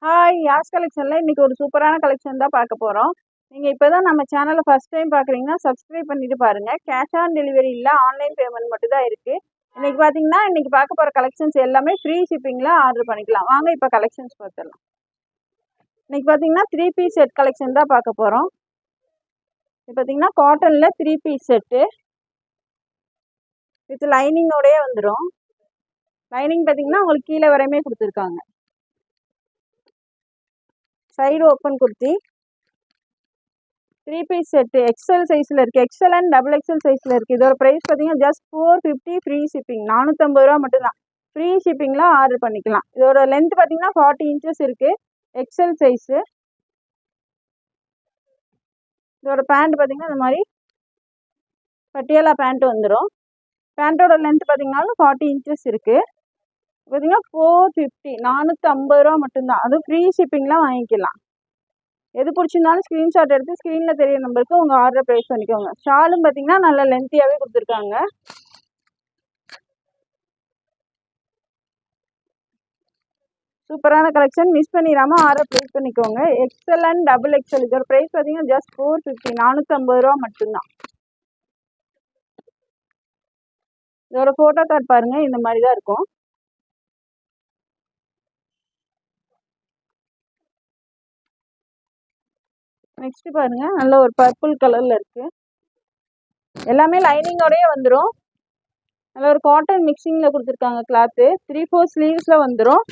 Hi யாஸ் கலெக்ஷனில் இன்றைக்கி ஒரு சூப்பரான கலெக்ஷன் தான் பார்க்க போகிறோம். நீங்கள் இப்போ தான் நம்ம சேனலை ஃபஸ்ட் டைம் பார்க்குறீங்கன்னா சப்ஸ்கிரைப் பண்ணிட்டு பாருங்கள். கேஷ் ஆன் டெலிவரி இல்லை, ஆன்லைன் பேமெண்ட் மட்டும் தான் இருக்குது. இன்றைக்கி பார்த்தீங்கன்னா இன்றைக்கி பார்க்க போகிற கலெக்ஷன்ஸ் எல்லாமே ஃப்ரீ ஷிப்பிங்கில் ஆர்டர் பண்ணிக்கலாம். வாங்க இப்போ கலெக்ஷன்ஸ் பார்த்துடலாம். இன்றைக்கி பார்த்தீங்கன்னா 3 பீஸ் செட் கலெக்ஷன் தான் பார்க்க போகிறோம். இப்போ பார்த்தீங்கன்னா காட்டனில் 3 பீஸ் செட்டு வித் லைனிங்கோடையே வந்துடும். லைனிங் பார்த்தீங்கன்னா உங்களுக்கு கீழே வரையுமே கொடுத்துருக்காங்க. Side open kurti 3 piece set XL சைஸில் இருக்குது. எக்ஸல் அண்ட் டபுள் எக்ஸல் சைஸில் இருக்குது. இதோட ப்ரைஸ் பார்த்தீங்கன்னா ஜஸ்ட் 450 ஃப்ரீ ஷிப்பிங். 450 ரூபா மட்டும்தான். ஃப்ரீ ஷிப்பிங்கில் ஆர்டர் பண்ணிக்கலாம். இதோட லென்த் பார்த்தீங்கன்னா 40 இன்ச்சஸ் இருக்குது. XL size. இதோட பேண்ட் பார்த்தீங்கன்னா இந்த மாதிரி பட்டியாலா பேண்ட் வந்துடும். பேண்ட்டோட லென்த் பார்த்தீங்கன்னாலும் 40 இன்ச்சஸ் இருக்குது. பார்த்தீங்கன்னா 450 450 ரூபா மட்டும்தான். அதுவும் ஃப்ரீ ஷிப்பிங்லாம் வாங்கிக்கலாம். எது பிடிச்சிருந்தாலும் ஸ்க்ரீன்ஷாட் எடுத்து ஸ்க்ரீனில் தெரிய நம்பருக்கு உங்கள் ஆர்டரை ப்ளேஸ் பண்ணிக்கோங்க. ஷாலும் பார்த்தீங்கன்னா நல்லா லென்த்தியாகவே கொடுத்துருக்காங்க. சூப்பரான கலெக்ஷன், மிஸ் பண்ணிடாமல் ஆர்டர் ப்ளேஸ் பண்ணிக்கோங்க. XL and double XL. இதோட ப்ரைஸ் பார்த்தீங்கன்னா ஜஸ்ட் 450 450 ரூபா மட்டும்தான். இதோட ஃபோட்டோ கார்டு பாருங்கள், இந்த மாதிரி தான் இருக்கும். நெக்ஸ்ட் பாருங்க, நல்ல ஒரு பர்பிள் கலர்ல இருக்கு. எல்லாமே லைனிங்கோடயே வந்துடும். நல்ல ஒரு காட்டன் மிக்சிங்ல கொடுத்துருக்காங்க. கிளாத்து 3/4 ஸ்லீவ்ஸ்ல வந்துடும்.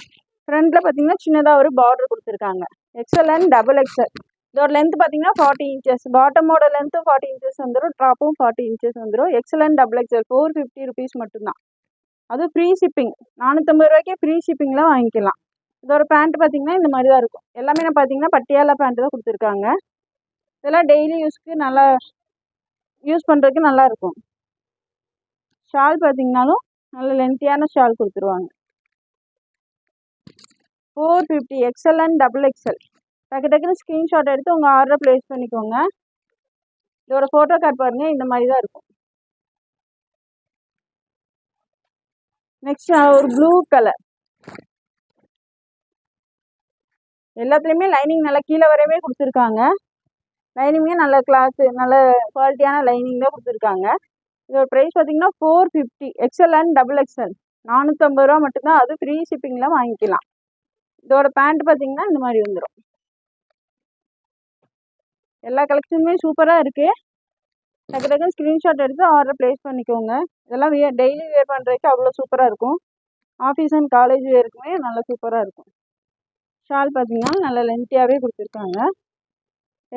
ஃப்ரண்ட்ல பார்த்தீங்கன்னா சின்னதாக ஒரு பார்டர் கொடுத்துருக்காங்க. XL and double XL. இதோட லென்த் பார்த்தீங்கன்னா 40 இன்ச்சஸ். பாட்டமோட லென்த்தும் 40 இன்ச்சஸ் வந்துடும். டாப்பும் 40 இன்ச்சஸ் வந்துடும். XL and double XL 450 rupees மட்டும்தான். அதுவும் ஃப்ரீ ஷிப்பிங். 450 ரூபாய்க்கே ஃப்ரீ ஷிப்பிங்லாம் வாங்கிக்கலாம். இதோட பேண்ட் பார்த்தீங்கன்னா இந்த மாதிரி தான் இருக்கும். எல்லாமே நான் பார்த்தீங்கன்னா பட்டியாலா பேண்ட் தான் கொடுத்துருக்காங்க. இதெல்லாம் டெய்லி யூஸ்க்கு நல்லா யூஸ் பண்ணுறதுக்கு நல்லாயிருக்கும். ஷால் பார்த்தீங்கன்னாலும் நல்ல லென்த்தியான ஷால் கொடுத்துருவாங்க. 450 எக்ஸல் அண்ட் டபுள் எக்ஸல். டக்கு டக்குன்னு ஸ்க்ரீன்ஷாட் எடுத்து உங்கள் ஆர்டரை ப்ளேஸ் பண்ணிக்கோங்க. இதோட ஃபோட்டோ கார்டு பாருங்கள், இந்த மாதிரி தான் இருக்கும். நெக்ஸ்ட் ஒரு ப்ளூ கலர். எல்லாத்துலேயுமே லைனிங் நல்லா கீழே வரையுமே கொடுத்துருக்காங்க. லைனிங்கே நல்ல கிளாத்து, நல்ல குவாலிட்டியான லைனிங் தான் கொடுத்துருக்காங்க. இதோட ப்ரைஸ் பார்த்தீங்கன்னா 450 எக்ஸல் அண்ட் டபுள் எக்ஸல். 450 ரூபா மட்டும்தான். அது ஃப்ரீ ஷிப்பிங்கில் வாங்கிக்கலாம். இதோட பேண்ட் பார்த்தீங்கன்னா இந்த மாதிரி வந்துடும். எல்லா கலெக்ஷனுமே சூப்பராக இருக்குது. டக்கு டக்குன்னு ஸ்க்ரீன்ஷாட் எடுத்து ஆர்டர் ப்ளேஸ் பண்ணிக்கோங்க. இதெல்லாம் டெய்லி வேர் பண்ணுறதுக்கு அவ்வளோ சூப்பராக இருக்கும். ஆஃபீஸ் அண்ட் காலேஜ் வேருக்குமே நல்லா சூப்பராக இருக்கும். ஷால் பார்த்தீங்கன்னா நல்லா லென்த்தியாகவே கொடுத்துருக்காங்க.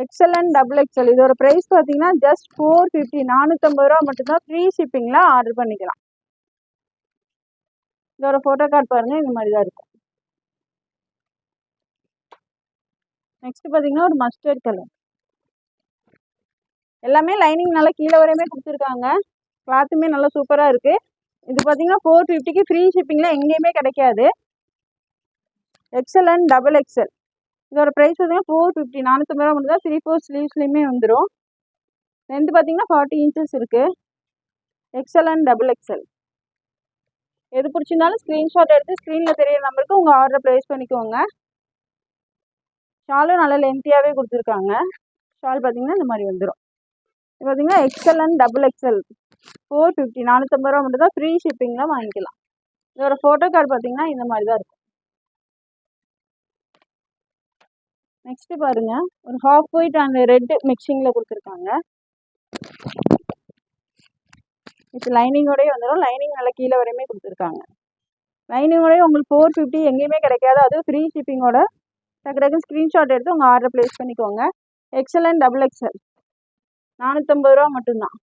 XL and double XL. இதோட ப்ரைஸ் பார்த்தீங்கன்னா ஜஸ்ட் 450 450 ரூபா மட்டும்தான். ஃப்ரீ ஷிப்பிங்கில் ஆர்டர் பண்ணிக்கலாம். இதோட ஃபோட்டோ கார்டு பாருங்கள், இந்த மாதிரி தான் இருக்கும். நெக்ஸ்ட் பார்த்தீங்கன்னா ஒரு மஸ்டர்ட் கலர். எல்லாமே லைனிங் நல்லா கீழே வரையுமே கொடுத்துருக்காங்க. கிளாத்துமே நல்லா சூப்பராக இருக்குது. இது பார்த்தீங்கன்னா 450க்கு ஃப்ரீ ஷிப்பிங்கில் எங்கேயுமே கிடைக்காது. XL and double XL. இதோட ப்ரைஸ் பார்த்தீங்கன்னா 450 450 ரூபா மட்டும் தான். 3/4 ஸ்லீவ்ஸ்லேயுமே வந்துடும். லென்த் பார்த்தீங்கன்னா 40 இன்ச்சஸ் இருக்குது. XL and double XL. எது பிடிச்சிருந்தாலும் ஸ்க்ரீன்ஷாட் எடுத்து ஸ்க்ரீனில் தெரிய நம்பருக்கு உங்கள் ஆர்டரை ப்ளேஸ் பண்ணிக்கோங்க. ஷாலும் நல்லா லென்த்தியாகவே கொடுத்துருக்காங்க. ஷால் பார்த்தீங்கன்னா இந்த மாதிரி வந்துடும். இது பார்த்தீங்கன்னா எக்ஸல் அண்ட் டபுள் எக்ஸல் 450 450 ரூபா மட்டும் தான். ஃப்ரீ ஷிப்பிங்கில் வாங்கிக்கலாம். இதோட ஃபோட்டோ கார்டு பார்த்தீங்கன்னா இந்த மாதிரி தான் இருக்கும். நெக்ஸ்ட் பாருங்க, ஒரு ஹாஃப் ஒயிட் அண்ட் ரெட் மிக்சிங்கில் கொடுத்துருக்காங்க. இது லைனிங்கோடய வந்துடும். லைனிங் நல்லா கீழே வரையுமே கொடுத்துருக்காங்க. லைனிங்கோடய உங்களுக்கு 450 எங்கேயுமே கிடைக்காது. அதுவும் ஃப்ரீ ஷிப்பிங்கோட. டக்கு டக்குன்னு ஸ்க்ரீன்ஷாட் எடுத்து உங்கள் ஆர்டர் ப்ளேஸ் பண்ணிக்கோங்க. எக்ஸல் அண்ட் டபுள் எக்ஸல் 450 ரூபா மட்டும்தான்.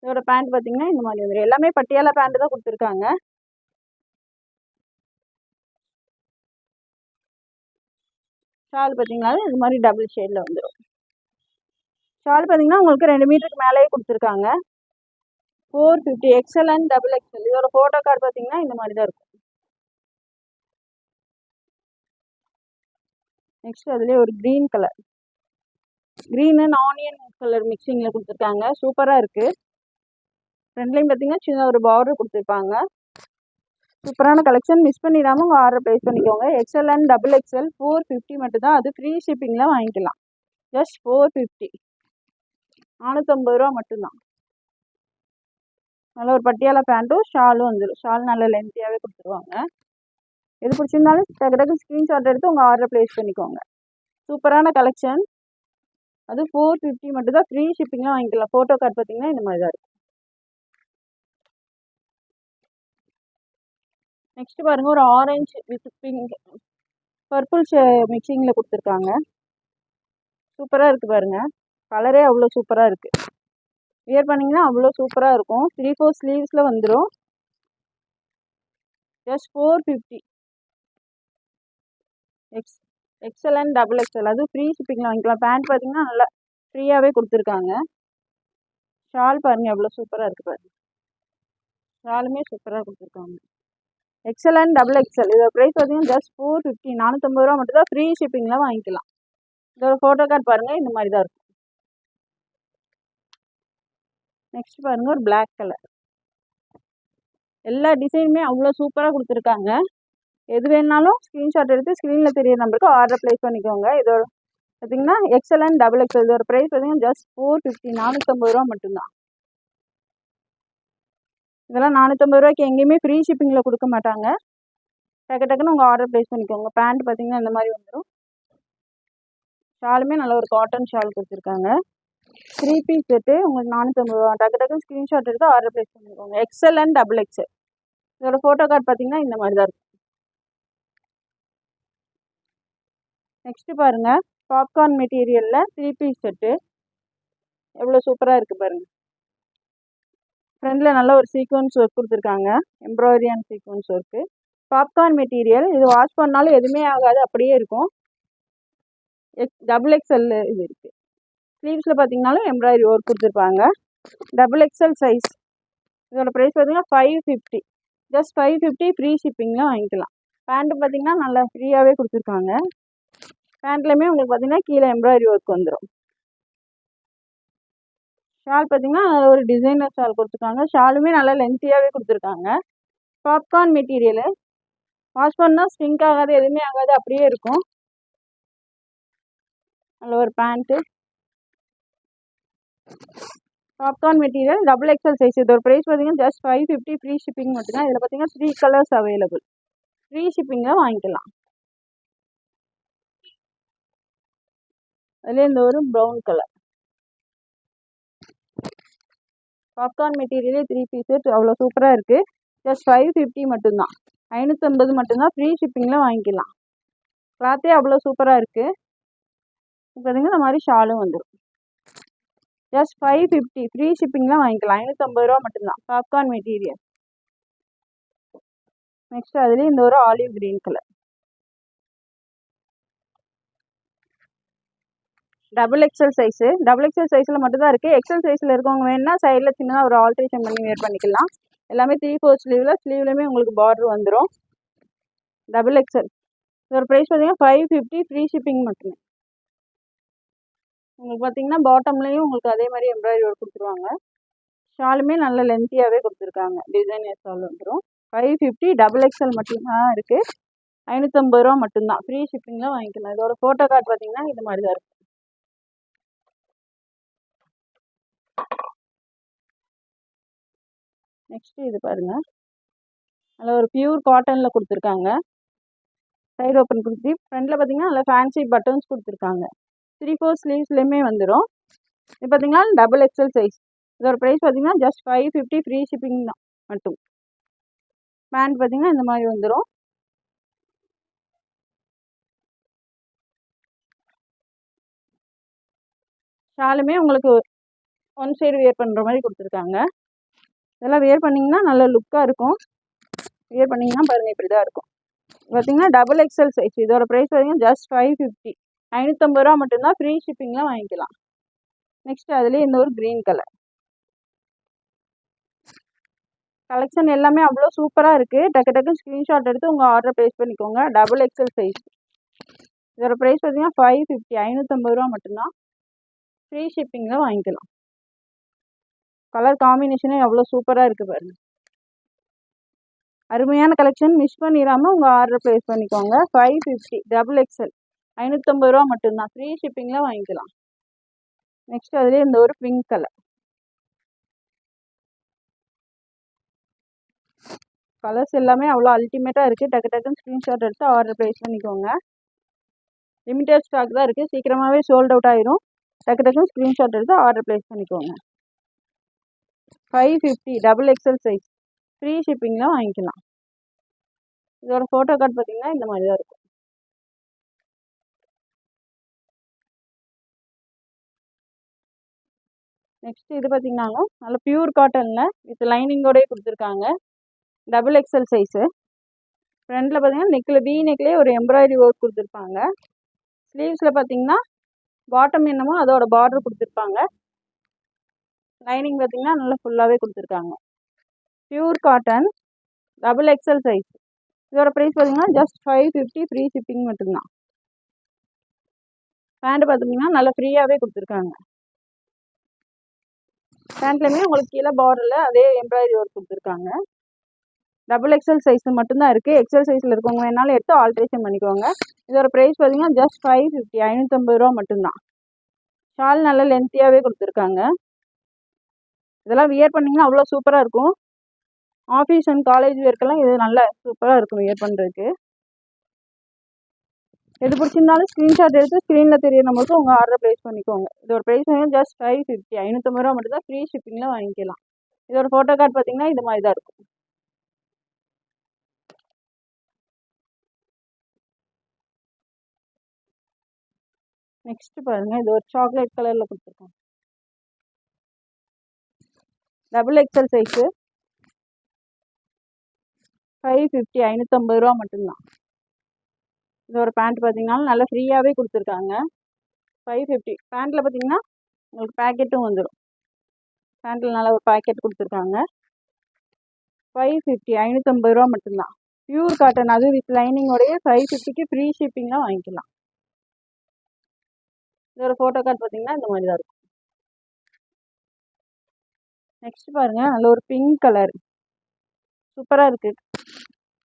இதோட பேண்ட் பார்த்தீங்கன்னா இந்த மாதிரி வந்துடும். எல்லாமே பட்டியாலா பேண்ட் தான் கொடுத்துருக்காங்க. ஷால் பார்த்தீங்கன்னாலும் இது மாதிரி டபுள் ஷேடில் வந்துடும். ஷால் பார்த்தீங்கன்னா உங்களுக்கு 2 மீட்டருக்கு மேலேயே கொடுத்துருக்காங்க. 450 எக்ஸல் அண்ட் டபுள் எக்ஸல். இதோட ஃபோட்டோ கார்டு பார்த்தீங்கன்னா இந்த மாதிரி தான் இருக்கும். நெக்ஸ்ட் அதுலேயே ஒரு green colour. Green and onion colour மிக்சிங்கில் கொடுத்துருக்காங்க. சூப்பராக இருக்குது. ஃப்ரண்ட்லேயும் பார்த்தீங்கன்னா சின்ன ஒரு பார்டர் கொடுத்துருப்பாங்க. சூப்பரான கலெக்ஷன், மிஸ் பண்ணிடாமல் உங்கள் ஆர்டர் ப்ளேஸ் பண்ணிக்கோங்க. எக்ஸ்எல் அண்ட் டபுள் எக்ஸ்எல் 450 மட்டும்தான், அது ஃப்ரீ ஷிப்பிங்கில் வாங்கிக்கலாம். ஜஸ்ட் 450, 450 ரூபா மட்டும்தான். நல்ல ஒரு பட்டியாலா பேண்ட்டும் ஷாலும் வந்துடும். ஷால் நல்ல லென்த்தியாகவே கொடுத்துருவாங்க. எது பிடிச்சிருந்தாலும் டக்கு டக்கு ஸ்க்ரீன்ஷாட் எடுத்து உங்கள் ஆர்டர் ப்ளேஸ் பண்ணிக்கோங்க. சூப்பரான கலெக்ஷன், அது 450 மட்டும்தான், ஃப்ரீ ஷிப்பிங்லாம் வாங்கிக்கலாம். ஃபோட்டோ கார்டு பார்த்தீங்கன்னா இந்த மாதிரி தான் இருக்கும். நெக்ஸ்ட் பாருங்கள், ஒரு ஆரஞ்சு வித் பிங்க் பர்பிள் மிக்சிங்கில் கொடுத்துருக்காங்க. சூப்பராக இருக்குது பாருங்கள், கலரே அவ்வளோ சூப்பராக இருக்குது. வியர் பண்ணிங்கன்னா அவ்வளோ சூப்பராக இருக்கும். 3/4 ஸ்லீவ்ஸில் வந்துடும். Just 450. XL and double XL, அது ஃப்ரீ ஷிப்பிங்கில் வாங்கிக்கலாம். பேண்ட் பார்த்தீங்கன்னா நல்லா ஃப்ரீயாகவே கொடுத்துருக்காங்க. ஷால் பாருங்கள் எவ்வளோ சூப்பராக இருக்குது பாருங்கள், ஷாலுமே சூப்பராக கொடுத்துருக்காங்க. எக்ஸ்எல் அண்ட் டபுள் எக்ஸ்எல், இதோட ப்ரைஸ் பார்த்தீங்கன்னா ஜஸ்ட் 450, 450 ரூபா மட்டும் தான், ஃப்ரீ ஷிப்பிங்கில் வாங்கிக்கலாம். இதோட ஃபோட்டோ கார்டு பாருங்கள் இந்த மாதிரி தான் இருக்கும். நெக்ஸ்ட் பாருங்கள், ஒரு பிளாக் கலர். எல்லா டிசைனுமே அவ்வளோ சூப்பராக கொடுத்துருக்காங்க. எது வேணாலும் ஸ்க்ரீன்ஷாட் எடுத்து ஸ்க்ரீனில் தெரிய நம்பருக்கு ஆர்டர் ப்ளேஸ் பண்ணிக்கோங்க. இதோட பார்த்தீங்கன்னா எக்ஸ்எல் அண்ட் டபுள் எக்ஸ்எல், இதோட ப்ரைஸ் பார்த்தீங்கன்னா ஜஸ்ட் 450, 450 ரூபா மட்டும்தான். இதெல்லாம் 450 ரூபாய்க்கு எங்கேயுமே ஃப்ரீ ஷிப்பிங்கில் கொடுக்க மாட்டாங்க. டக்கு டக்குன்னு உங்கள் ஆர்டர் ப்ளேஸ் பண்ணிக்கோங்க. பேண்ட் பார்த்தீங்கன்னா இந்த மாதிரி வந்துடும். ஷாலுமே நல்ல ஒரு காட்டன் ஷால் கொடுத்துருக்காங்க. 3 பீஸ் செட்டு உங்களுக்கு 450 ரூபா. டக்கு டக்குன்னு ஸ்க்ரீன்ஷாட் எடுத்து ஆர்டர் ப்ளேஸ் பண்ணிக்கோங்க. எக்ஸ்எல் அண்ட் டபுள் எக்ஸ்எல், இதோட ஃபோட்டோ கார்டு பார்த்தீங்கன்னா இந்த மாதிரி தான் இருக்கும். நெக்ஸ்ட்டு பாருங்கள், பாப்கார்ன் மெட்டீரியலில் 3 பீஸ் செட்டு எவ்வளோ சூப்பராக இருக்குது பாருங்கள். ஃப்ரண்டில் நல்ல ஒரு சீக்வன்ஸ் ஒர்க் கொடுத்துருக்காங்க, embroidery and sequence work. Popcorn material, இது வாஷ் பண்ணாலும் எதுவுமே ஆகாது, அப்படியே இருக்கும். டபுள் எக்ஸ்எல் இது இருக்குது. ஸ்லீவ்ஸில் பார்த்தீங்கன்னாலும் எம்ப்ராய்டரி ஒர்க் கொடுத்துருப்பாங்க. டபுள் எக்ஸ்எல் சைஸ், இதோட ப்ரைஸ் பார்த்தீங்கன்னா 550, ஜஸ்ட் 550, ஃப்ரீ ஷிப்பிங்கில் வாங்கிக்கலாம். பேண்ட்டு பார்த்தீங்கன்னா நல்லா ஃப்ரீயாகவே கொடுத்துருக்காங்க. பேண்ட்லேயுமே உங்களுக்கு பார்த்தீங்கன்னா கீழே எம்ப்ராய்டரி ஒர்க் வந்துடும். ஷால் பார்த்தீங்கன்னா ஒரு டிசைனர் ஷால் கொடுத்துருக்காங்க. ஷாலுமே நல்லா லென்த்தியாகவே கொடுத்துருக்காங்க. பாப்கார்ன் மெட்டீரியலு, வாஷ் பண்ணால் ஸ்ட்ரிங்க் ஆகாது, எதுவுமே ஆகாது, அப்படியே இருக்கும். நல்ல ஒரு pant, popcorn material, double XL size. இதோட ப்ரைஸ் பார்த்தீங்கன்னா ஜஸ்ட் 550, ஃப்ரீ ஷிப்பிங் மட்டும்தான். இதில் பார்த்தீங்கன்னா 3 கலர்ஸ் அவைலபிள், ஃப்ரீ ஷிப்பிங்கில் வாங்கிக்கலாம். அதுலேயே இந்த ஒரு ப்ரௌன் கலர் பாப்கார்ன் மெட்டீரியலே 3 பீஸ் அவ்வளோ சூப்பராக இருக்குது. ஜஸ்ட் 550 மட்டும்தான், 550 மட்டும்தான், ஃப்ரீ ஷிப்பிங்கில் வாங்கிக்கலாம். கிளாத்தே அவ்வளோ சூப்பராக இருக்குது. பார்த்தீங்கன்னா இந்த மாதிரி ஷாலும் வந்துடும். ஜஸ்ட் 550, ஃப்ரீ ஷிப்பிங்லாம் வாங்கிக்கலாம். 550 ரூபா மட்டும்தான், பாப்கார்ன் மெட்டீரியல். நெக்ஸ்ட் அதுலேயே இந்த ஒரு olive green colour, double XL size. Double XL சைஸில் மட்டும்தான் இருக்குது. எக்ஸ்எல் சைஸில் இருக்கவங்க வேணுன்னா சைடில் சின்னதாக ஒரு ஆல்ட்ரேஷன் பண்ணி வேர் பண்ணிக்கலாம். எல்லாமே 3/4 ஸ்லீவில், ஸ்லீவ்லேயுமே உங்களுக்கு பார்டர் வந்துடும். டபுள் எக்ஸ்எல், இதோட ப்ரைஸ் பார்த்தீங்கன்னா 550, ஃப்ரீ ஷிப்பிங் மட்டுமே. உங்களுக்கு பார்த்தீங்கன்னா பாட்டம்லேயும் உங்களுக்கு அதே மாதிரி எம்ப்ராய்டரி ஒர்க் கொடுத்துருவாங்க. ஷாலுமே நல்ல லென்த்தியாகவே கொடுத்துருக்காங்க, டிசைனர் ஷால் வந்துடும். 550, டபுள் எக்ஸ்எல் மட்டும்தான் இருக்குது. 550 ரூபா மட்டும்தான், ஃப்ரீ ஷிப்பிங்கில் வாங்கிக்கலாம். இதோட ஃபோட்டோ கார்டு பார்த்தீங்கன்னா இது மாதிரி தான் இருக்கும். நெக்ஸ்ட்டு இது பாருங்கள், நல்ல ஒரு பியூர் காட்டனில் கொடுத்துருக்காங்க. சைடு ஓப்பன் கொடுத்து ஃப்ரண்டில் பார்த்தீங்கன்னா நல்லா ஃபேன்சி பட்டன்ஸ் கொடுத்துருக்காங்க. 3/4 ஸ்லீவ்ஸ்லேயுமே வந்துடும். இது பார்த்தீங்கன்னா டபுள் எக்ஸ்எல் சைஸ். இதோட ப்ரைஸ் பார்த்தீங்கன்னா ஜஸ்ட் 550, ஃப்ரீ ஷிப்பிங் தான் மட்டும். பேண்ட் பார்த்தீங்கன்னா இந்த மாதிரி வந்துடும். ஷாலுமே உங்களுக்கு ஒன் சைடு வியர் பண்ணுற மாதிரி கொடுத்துருக்காங்க. இதெல்லாம் வியர் பண்ணிங்கன்னா நல்ல லுக்காக இருக்கும். வியர் பண்ணிங்கன்னா பாருங்கள் இப்படி தான் இருக்கும். பார்த்தீங்கன்னா டபுள் எக்ஸ்எல் சைஸ். இதோட ப்ரைஸ் பார்த்தீங்கன்னா ஜஸ்ட் 550, 550 ரூபா மட்டும்தான், ஃப்ரீ ஷிப்பிங்லாம் வாங்கிக்கலாம். நெக்ஸ்ட் அதுலேயே இந்த ஒரு க்ரீன் கலர் கலெக்ஷன் எல்லாமே அவ்வளோ சூப்பராக இருக்குது. டக்கு டக்கு ஸ்க்ரீன்ஷாட் எடுத்து உங்கள் ஆர்டர் ப்ளேஸ் பண்ணிக்கோங்க. Double XL size. இதோட ப்ரைஸ் பார்த்தீங்கன்னா 550, 550 ரூபா மட்டும்தான், ஃப்ரீ ஷிப்பிங்கில் வாங்கிக்கலாம். கலர் காம்பினேஷனே அவ்வளோ சூப்பராக இருக்குது பாருங்கள். அருமையான கலெக்ஷன், மிஸ் பண்ணிடாமல் உங்கள் ஆர்டர் ப்ளேஸ் பண்ணிக்கோங்க. 550 XXL 550 ரூபா மட்டும்தான். ஃப்ரீ ஷிப்பிங்கில் வாங்கிக்கலாம். நெக்ஸ்ட் அதுலேயே இந்த ஒரு பிங்க் கலர். கலர்ஸ் எல்லாமே அவ்வளோ அல்டிமேட்டாக இருக்குது. டக்கு டக்குன்னு ஸ்க்ரீன்ஷாட் எடுத்து ஆர்டர் ப்ளேஸ் பண்ணிக்கோங்க. லிமிட்டட் ஸ்டாக் தான் இருக்குது. சீக்கிரமாகவே சோல்ட் அவுட் ஆயிரும். டக்கு டக்குன்னு ஸ்க்ரீன்ஷாட் எடுத்து ஆர்டர் ப்ளேஸ் பண்ணிக்கோங்க. 550 XXL சைஸ் ஃப்ரீ ஷிப்பிங்கில் வாங்கிக்கலாம். இதோட ஃபோட்டோ கார்டு பார்த்தீங்கன்னா இந்த மாதிரி தான் இருக்கும். நெக்ஸ்ட் இது பார்த்தீங்கன்னாலும் நல்ல பியூர் காட்டனில் வித் லைனிங்கோடய கொடுத்துருக்காங்க. XXL size. ஃப்ரண்டில் பார்த்தீங்கன்னா நெக்கில் வி நெக்லேயே ஒரு எம்ப்ராய்டரி ஒர்க் கொடுத்துருப்பாங்க. ஸ்லீவ்ஸில் பார்த்தீங்கன்னா பாட்டம் என்னமோ அதோட பார்டர் கொடுத்துருப்பாங்க. லைனிங் பார்த்தீங்கன்னா நல்லா ஃபுல்லாகவே கொடுத்துருக்காங்க. Pure cotton XXL size. இதோட ப்ரைஸ் பார்த்தீங்கன்னா ஜஸ்ட் 550 ஃப்ரீ ஷிப்பிங் மட்டும்தான். பேண்ட் பார்த்தீங்கன்னா நல்லா ஃப்ரீயாகவே கொடுத்துருக்காங்க. பேண்ட்லேயுமே உங்களுக்கு கீழே பார்டரில் அதே எம்ப்ராய்டரி ஒர்க் கொடுத்துருக்காங்க. XXL சைஸ் மட்டும்தான் இருக்குது. எக்ஸல் சைஸில் இருக்கவங்க வேணாலும் எடுத்து ஆல்ட்ரேஷன் பண்ணிக்கோங்க. இதோட ப்ரைஸ் பார்த்தீங்கன்னா ஜஸ்ட் 550 550 ரூபா மட்டும்தான். ஷால் நல்லா லென்த்தியாகவே கொடுத்துருக்காங்க. இதெல்லாம் வியர் பண்ணிங்கன்னா அவ்வளோ சூப்பராக இருக்கும். ஆஃபீஸ் அண்ட் காலேஜ் வேர்க்கெல்லாம் இது நல்லா சூப்பராக இருக்கும் வியர் பண்ணுறதுக்கு. எது பிடிச்சிருந்தாலும் ஸ்க்ரீன்ஷாட் எடுத்து ஸ்க்ரீனில் தெரிய நம்பருக்கு உங்கள் ஆர்டர் ப்ளேஸ் பண்ணிக்கோங்க. இதோட ப்ரைஸ் வந்து ஜஸ்ட் 550 550 ரூபா மட்டும் தான். ஃப்ரீ ஷிப்பிங்கில் வாங்கிக்கலாம். இதோட ஃபோட்டோ கார்டு பார்த்தீங்கன்னா இது மாதிரி தான் இருக்கும். நெக்ஸ்ட் பாருங்கள், இது ஒரு சாக்லேட் கலரில் கொடுத்துருக்கோம். XXL சைஸு 550 550 ரூபா மட்டும்தான். இதோட பேண்ட் பார்த்தீங்கன்னா நல்லா ஃப்ரீயாகவே கொடுத்துருக்காங்க. 550. பேண்ட்டில் பார்த்தீங்கன்னா உங்களுக்கு பேக்கெட்டும் வந்துடும். பேண்ட்டில் நல்லா ஒரு பேக்கெட் கொடுத்துருக்காங்க. 550 550 ரூபா மட்டும்தான். பியூர் காட்டன், அது வித் லைனிங்கோடைய 550க்கு ஃப்ரீ ஷிப்பிங்லாம் வாங்கிக்கலாம். இதோட ஃபோட்டோ கார்டு பார்த்தீங்கன்னா இந்த மாதிரி தான் இருக்கும். நெக்ஸ்ட் பாருங்கள், நல்ல ஒரு பிங்க் கலர் சூப்பராக இருக்குது.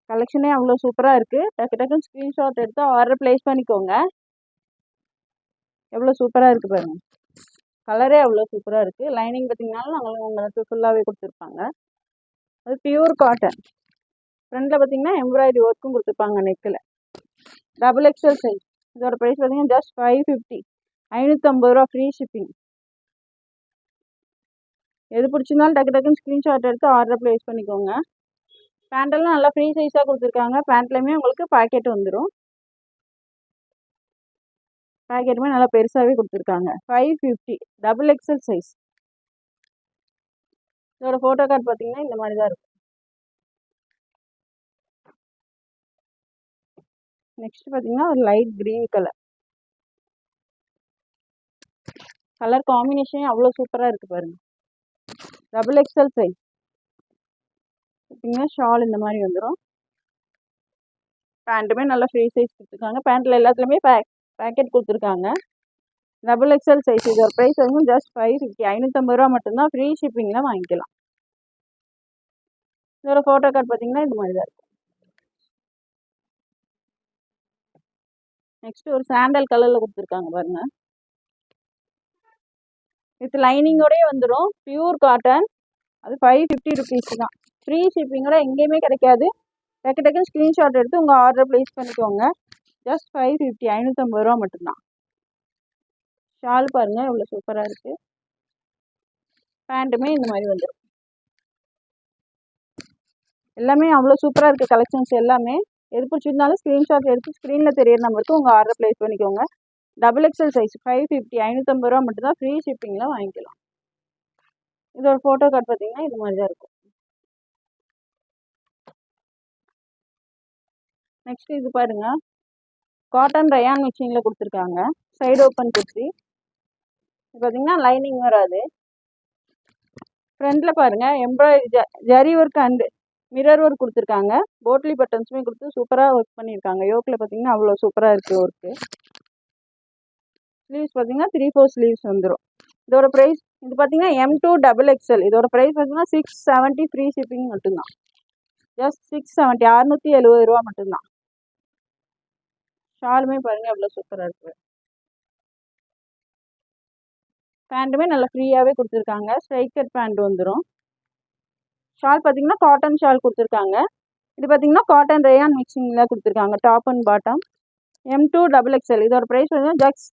கலெக்ஷனே அவ்வளோ சூப்பராக இருக்குது. டக்கு டக்குன்னு ஸ்க்ரீன்ஷாட் எடுத்து ஆர்டர் ப்ளேஸ் பண்ணிக்கோங்க. எவ்வளோ சூப்பராக இருக்குது பாருங்கள். கலரே அவ்வளோ சூப்பராக இருக்குது. லைனிங் பார்த்தீங்கன்னாலும் உங்களுக்கு ஃபுல்லாகவே கொடுத்துருப்பாங்க. அது பியூர் காட்டன். ஃப்ரண்டில் பார்த்தீங்கன்னா எம்ப்ராய்டரி ஒர்க்கும் கொடுத்துருப்பாங்க நெக்கில். XXL size. இதோட ப்ரைஸ் பார்த்தீங்கன்னா ஜஸ்ட் 550 550 ரூபா ஃப்ரீ ஷிப்பிங். எது பிடிச்சிருந்தாலும் டக்கு டக்குன்னு ஸ்க்ரீன்ஷாட் எடுத்து ஆர்டர் ப்ளேஸ் பண்ணிக்கோங்க. பேண்டெல்லாம் நல்லா ஃப்ரீ சைஸாக கொடுத்துருக்காங்க. பேண்ட்லேயுமே உங்களுக்கு பேக்கெட் வந்துடும். பேக்கெட்டுமே நல்லா பெருசாகவே கொடுத்துருக்காங்க. 550 XXL சைஸ். இதோட ஃபோட்டோ கார்டு பார்த்தீங்கன்னா இந்த மாதிரி தான் இருக்கும். நெக்ஸ்ட் பார்த்தீங்கன்னா ஒரு லைட் க்ரீன் கலர். கலர் காம்பினேஷனே அவ்வளோ சூப்பராக இருக்குது பாருங்கள். XXL size. பார்த்தீங்கன்னா ஷால் இந்த மாதிரி வந்துடும். பேண்ட்டுமே நல்லா ஃப்ரீ சைஸ் கொடுத்துருக்காங்க. பேண்ட்டில் எல்லாத்துலேயுமே பேக்கெட் கொடுத்துருக்காங்க. XXL size. இதோட ப்ரைஸ் வந்து ஜஸ்ட் 550 550 ரூபா மட்டும்தான். ஃப்ரீ ஷிப்பிங்கில் வாங்கிக்கலாம். இதோட ஃபோட்டோ கார்டு பார்த்தீங்கன்னா இந்த மாதிரி தான் இருக்கும். நெக்ஸ்ட் ஒரு சாண்டல் கலரில் கொடுத்துருக்காங்க பாருங்கள். வித் லைனிங்கோடய வந்துடும். Pure cotton. அது 550 ருபீஸ் தான். ஃப்ரீ ஷிப்பிங்கோட எங்கேயுமே கிடைக்காது. டக்கு டக்குன்னு ஸ்க்ரீன்ஷாட் எடுத்து உங்கள் ஆர்டர் ப்ளேஸ் பண்ணிக்கோங்க. ஜஸ்ட் 550 550 ரூபா மட்டும்தான். ஷால் பாருங்கள் இவ்வளோ சூப்பராக இருக்குது. பேண்ட்டுமே இந்த மாதிரி வந்துடும். எல்லாமே அவ்வளோ சூப்பராக இருக்குது கலெக்ஷன்ஸ் எல்லாமே. எது பிடிச்சிருந்தாலும் ஸ்க்ரீன்ஷாட் எடுத்து ஸ்க்ரீனில் தெரியற நம்பருக்கு உங்கள் ஆர்டர் ப்ளேஸ் பண்ணிக்கோங்க. XXL சைஸ் 550 550 ரூபா மட்டும்தான். ஃப்ரீ ஷிப்பிங்கில் வாங்கிக்கலாம். இதோட ஃபோட்டோ கார்டு பார்த்தீங்கன்னா இது மாதிரி தான் இருக்கும். நெக்ஸ்ட் இது பாருங்க, காட்டன் ரயான் மிக்சிங்கில் கொடுத்துருக்காங்க. Side open kurti. இது பார்த்தீங்கன்னா லைனிங் வராது. ஃப்ரண்டில் பாருங்கள் embroidery zari work and mirror work கொடுத்துருக்காங்க. போட்லி பட்டன்ஸுமே கொடுத்து சூப்பராக ஒர்க் பண்ணியிருக்காங்க. யோக்கில் பார்த்தீங்கன்னா அவ்வளோ சூப்பராக இருக்குது ஒர்க்கு. ஸ்லீவ்ஸ் பார்த்தீங்கன்னா 3/4 ஸ்லீவ்ஸ் வந்துடும். இதோட ப்ரைஸ் இது பார்த்தீங்கன்னா M2 XXL. இதோட ப்ரைஸ் பார்த்தீங்கன்னா 670 ஃப்ரீ ஷிப்பிங் மட்டும்தான். ஜஸ்ட் 670 670 ரூபா மட்டும்தான். ஷாலுமே பாருங்கள் எவ்வளோ சூப்பராக இருக்குது. பேண்ட்டுமே நல்லா ஃப்ரீயாகவே கொடுத்துருக்காங்க. ஸ்ட்ரைட் கட் பேண்ட் வந்துடும். ஷால் பார்த்தீங்கன்னா காட்டன் ஷால் கொடுத்துருக்காங்க. இது பார்த்தீங்கன்னா காட்டன் ரேயான் மிக்சிங்கில் கொடுத்துருக்காங்க. Top and bottom. M2 XXL இதோட ப்ரைஸ் வந்து ஜஸ்ட்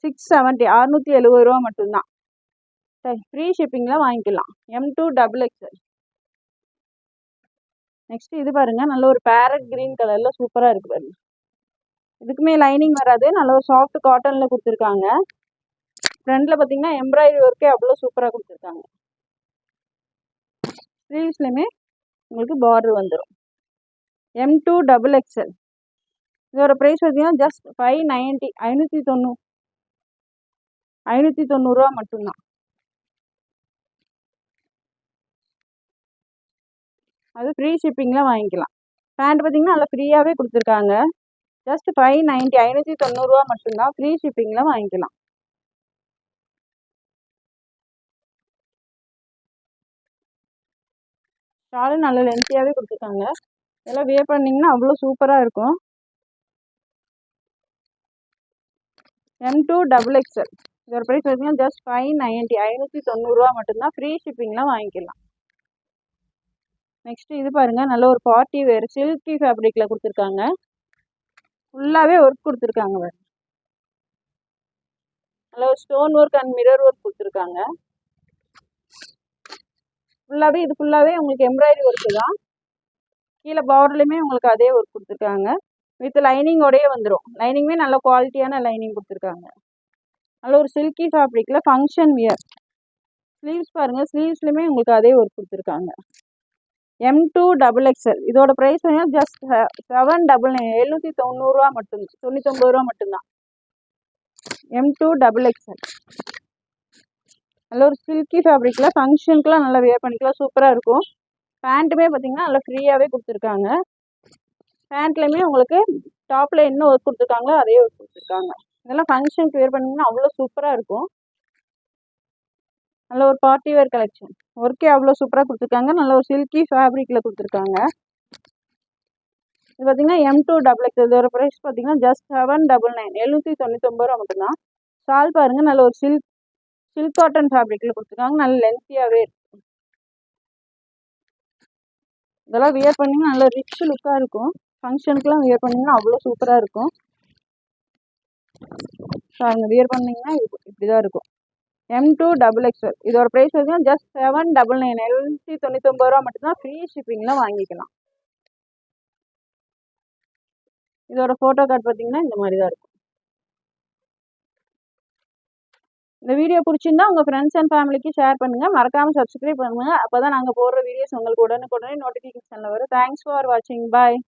670 670 ரூபா மட்டும்தான். சரி, ஃப்ரீ ஷிப்பிங்கில் வாங்கிக்கலாம். M2 XXL. நெக்ஸ்ட் இது பாருங்கள், நல்ல ஒரு பேரட் க்ரீன் கலரில் சூப்பராக இருக்குது பாருங்க. இதுக்குமே லைனிங் வராது. நல்ல ஒரு சாஃப்ட் காட்டனில் கொடுத்துருக்காங்க. ஃப்ரண்டில் பார்த்தீங்கன்னா எம்ப்ராய்டரி ஒர்க்கே அவ்வளோ சூப்பராக கொடுத்துருக்காங்க. ஸ்லீவ்ஸ்லையுமே உங்களுக்கு பார்டர் வந்துடும். M2 XXL இதோட ப்ரைஸ் பார்த்தீங்கன்னா ஜஸ்ட் 590 590 ரூபா மட்டும்தான். அது ஃப்ரீ ஷிப்பிங்கில் வாங்கிக்கலாம். பேண்ட் பார்த்தீங்கன்னா நல்லா ஃப்ரீயாகவே கொடுத்துருக்காங்க. ஜஸ்ட் 590 590 ரூபா மட்டும்தான். ஃப்ரீ ஷிப்பிங்கில் வாங்கிக்கலாம். ஷாலும் நல்ல லென்த்தியாகவே கொடுத்துருக்காங்க. இதெல்லாம் வியர் பண்ணிங்கன்னா அவ்வளோ சூப்பராக இருக்கும். M2 XXL இதோட ப்ரைஸ் பார்த்தீங்கன்னா ஜஸ்ட் 590 590 ரூபா மட்டும்தான். ஃப்ரீ ஷிப்பிங்கில் வாங்கிக்கலாம். நெக்ஸ்ட் இது பாருங்கள், நல்ல ஒரு பார்ட்டி வேர் சில்கி ஃபேப்ரிக்கில் கொடுத்துருக்காங்க. ஃபுல்லாகவே ஒர்க் கொடுத்துருக்காங்க பாருங்க. நல்ல ஒரு stone work and mirror work கொடுத்துருக்காங்க. ஃபுல்லாகவே இது ஃபுல்லாகவே உங்களுக்கு எம்ப்ராய்டரி ஒர்க்கு தான். கீழே பார்டர்லையுமே உங்களுக்கு அதே ஒர்க் கொடுத்துருக்காங்க. வித் லைனிங்கோடையே வந்துடும். லைனிங்குமே நல்ல குவாலிட்டியான லைனிங் கொடுத்துருக்காங்க. நல்ல ஒரு சில்கி ஃபேப்ரிக்கில் ஃபங்க்ஷன் வியர். ஸ்லீவ்ஸ் பாருங்கள், ஸ்லீவ்ஸ்லையுமே உங்களுக்கு அதே ஒர்க் கொடுத்துருக்காங்க. M2 XXL இதோட ப்ரைஸ் வந்து ஜஸ்ட் 799 790 ரூபா மட்டும்தான். 99 ரூபா மட்டும்தான். M2 XXL நல்ல ஒரு சில்கி ஃபேப்ரிக்கில் ஃபங்க்ஷனுக்குலாம் நல்லா வியர் பண்ணிக்கலாம். சூப்பராக இருக்கும். பேண்ட்டுமே பார்த்தீங்கன்னா நல்லா ஃப்ரீயாகவே கொடுத்துருக்காங்க. பேண்ட்லேயுமே உங்களுக்கு டாப்பில் என்ன ஒர்க் கொடுத்துருக்காங்களோ அதே ஒர்க் கொடுத்துருக்காங்க. இதெல்லாம் ஃபங்க்ஷனுக்கு வியர் பண்ணிங்கன்னா அவ்வளோ சூப்பராக இருக்கும். நல்ல ஒரு பார்ட்டி வேர் கலெக்ஷன். ஒர்க்கே அவ்வளோ சூப்பராக கொடுத்துருக்காங்க. நல்ல ஒரு சில்கி ஃபேப்ரிக்கில் கொடுத்துருக்காங்க. இது பார்த்தீங்கன்னா M2 XXL இதோட ப்ரைஸ் பார்த்தீங்கன்னா ஜஸ்ட் 799 799 ரூபா மட்டும்தான். ஷால் பாருங்கள், நல்ல ஒரு சில்க் காட்டன் ஃபேப்ரிக்கில் கொடுத்துருக்காங்க. நல்ல லென்த்தியாகவே இருக்கு. இதெல்லாம் வியர் பண்ணிங்கன்னா நல்ல ரிச் லுக்காக இருக்கும். ஃபங்க்ஷனுக்குலாம் வியர் பண்ணிங்கன்னா அவ்வளோ சூப்பராக இருக்கும். பாருங்க, வியர் பண்ணிங்கன்னா இப்படி தான் இருக்கும். M2 XXL இதோட ப்ரைஸ் பார்த்தீங்கன்னா ஜஸ்ட் 799 799 ரூபா மட்டும்தான். ஃப்ரீ ஷிப்பிங்கில் வாங்கிக்கலாம். இதோட ஃபோட்டோ கார்டு பார்த்தீங்கன்னா இந்த மாதிரி தான் இருக்கும். இந்த வீடியோ பிடிச்சிருந்தா உங்கள் ஃப்ரெண்ட்ஸ் அண்ட் ஃபேமிலிக்கு ஷேர் பண்ணுங்கள். மறக்காமல் சப்ஸ்கிரைப் பண்ணுங்கள். அப்போ தான் நாங்கள் போடுற வீடியோஸ் உங்களுக்கு உடனுக்குடனே நோட்டிஃபிகேஷனில் வரும். தேங்க்ஸ் ஃபார் வாட்சிங். பாய்.